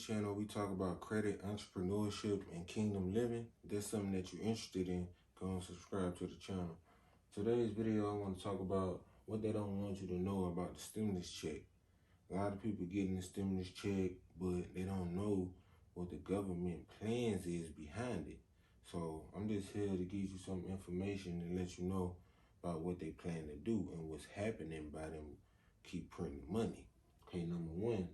this channel, we talk about credit, entrepreneurship, and kingdom living. If that's something that you're interested in, go and subscribe to the channel. Today's video, I want to talk about what they don't want you to know about the stimulus check. A lot of people getting the stimulus check, but they don't know what the government plans is behind it. So I'm just here to give you some information and let you know about what they plan to do and what's happening by them keep printing money. Okay, number one,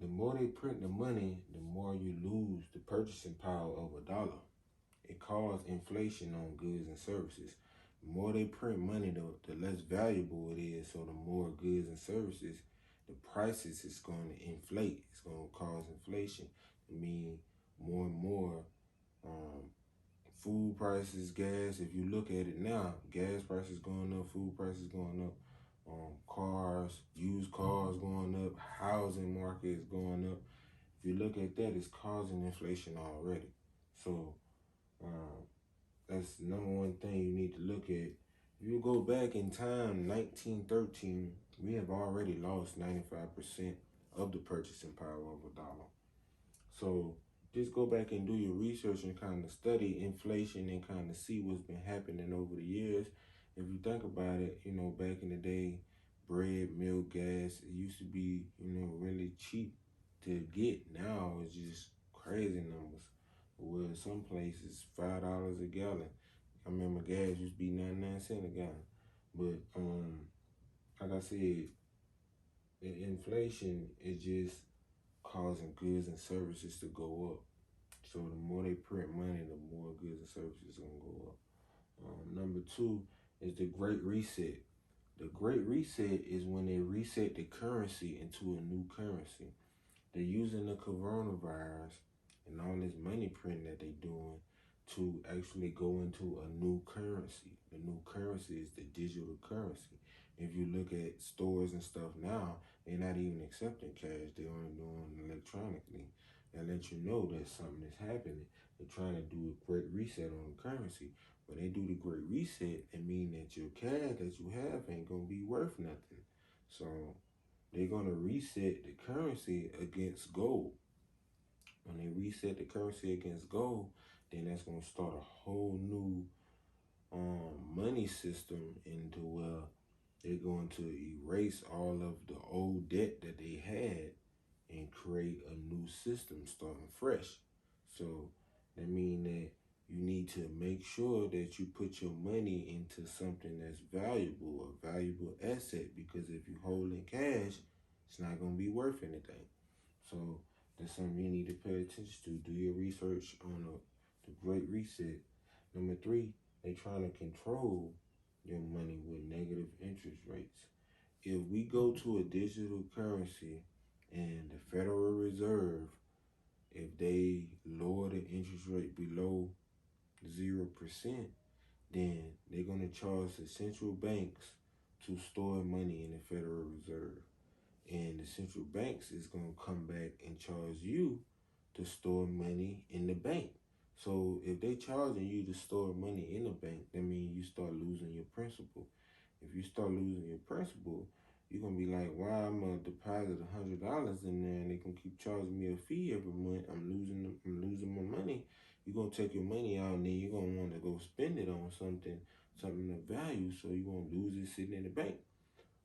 the more they print the money, the more you lose the purchasing power of a dollar. It causes inflation on goods and services. The more they print money, the less valuable it is. So the more goods and services, the prices is going to inflate. It's going to cause inflation. I mean, more and more food prices, gas. If you look at it now, gas prices going up, food prices going up, cars, used cars going up, housing market is going up. If you look at that, it's causing inflation already. So that's the number one thing you need to look at. If you go back in time, 1913, we have already lost 95% of the purchasing power of a dollar. So just go back and do your research and kind of study inflation and kind of see what's been happening over the years. If you think about it, back in the day, bread, milk, gas, it used to be, really cheap to get. Now it's just crazy numbers. Where some places $5 a gallon. I remember gas used to be 99 cents a gallon. But like I said, the inflation is just causing goods and services to go up. So the more they print money, the more goods and services are gonna go up. Number two is the Great Reset. The Great Reset is when they reset the currency into a new currency. They're using the coronavirus and all this money printing that they're doing to actually go into a new currency. The new currency is the digital currency. If you look at stores and stuff now, they're not even accepting cash. They're only doing electronically. That lets you know that something is happening. They're trying to do a great reset on the currency. When they do the great reset, it means that your cash that you have ain't going to be worth nothing. So they're going to reset the currency against gold. When they reset the currency against gold, then that's going to start a whole new money system into where they're going to erase all of the old debt that they had and create a new system starting fresh. So that means that you need to make sure that you put your money into something that's valuable, a valuable asset, because if you hold in cash, it's not going to be worth anything. So that's something you need to pay attention to. Do your research on the Great Reset. Number three, they trying to control your money with negative interest rates. If we go to a digital currency and the Federal Reserve, if they lower the interest rate below 0%, then they're going to charge the central banks to store money in the Federal Reserve. And the central banks is going to come back and charge you to store money in the bank. So if they charging you to store money in the bank, that means you start losing your principal. If you start losing your principal, you're going to be like, why I'm going to deposit $100 in there and they going to keep charging me a fee every month. I'm losing my money. You're going to take your money out and then you're going to want to go spend it on something of value. So you're going to lose it sitting in the bank.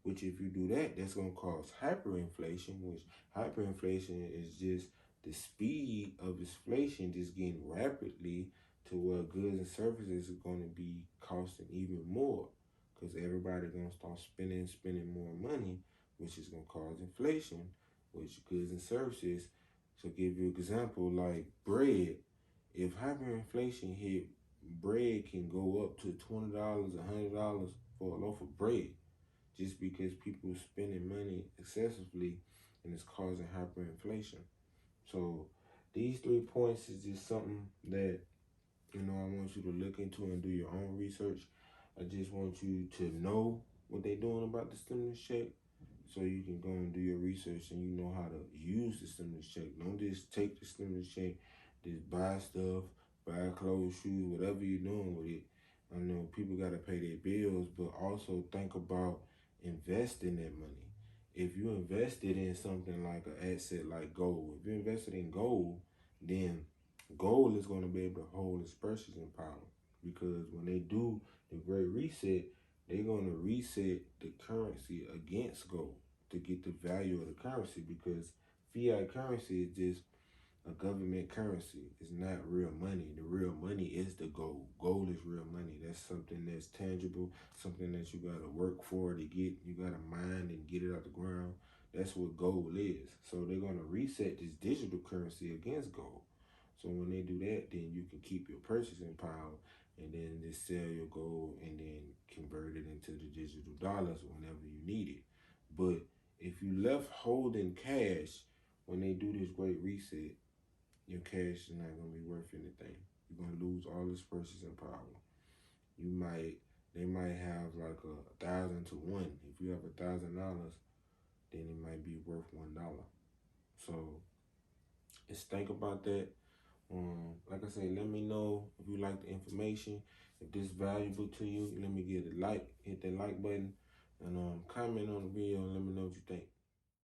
Which if you do that, that's going to cause hyperinflation, which hyperinflation is just the speed of inflation just getting rapidly to where goods and services are going to be costing even more because everybody's going to start spending more money, which is going to cause inflation, which goods and services. So give you an example like bread. If hyperinflation hit, bread can go up to $20, $100 for a loaf of bread, just because people are spending money excessively and it's causing hyperinflation. So these 3 points is just something that, I want you to look into and do your own research. I just want you to know what they're doing about the stimulus check so you can go and do your research and you know how to use the stimulus check. Don't just take the stimulus check, just buy stuff, buy clothes, shoes, whatever you're doing with it. I know people got to pay their bills, but also think about investing that money. if you invested in something like an asset like gold, if you invested in gold, then gold is going to be able to hold its purchasing power, because when they do the Great Reset, they're going to reset the currency against gold to get the value of the currency, because fiat currency is just a government currency. It's not real money. The real money is the gold. Gold is real money. That's something that's tangible, something that you gotta work for to get. You gotta mine and get it out the ground. That's what gold is. So they're gonna reset this digital currency against gold. So when they do that, then you can keep your purchasing power, and then just sell your gold and then convert it into the digital dollars whenever you need it. But if you left holding cash when they do this great reset, your cash is not gonna be worth anything. You're gonna lose all this purchasing power. They might have like 1,000 to 1. If you have $1,000, then it might be worth $1. So just think about that. Like I said, let me know if you like the information. If this is valuable to you, let me get a like, hit that like button, and comment on the video and let me know what you think.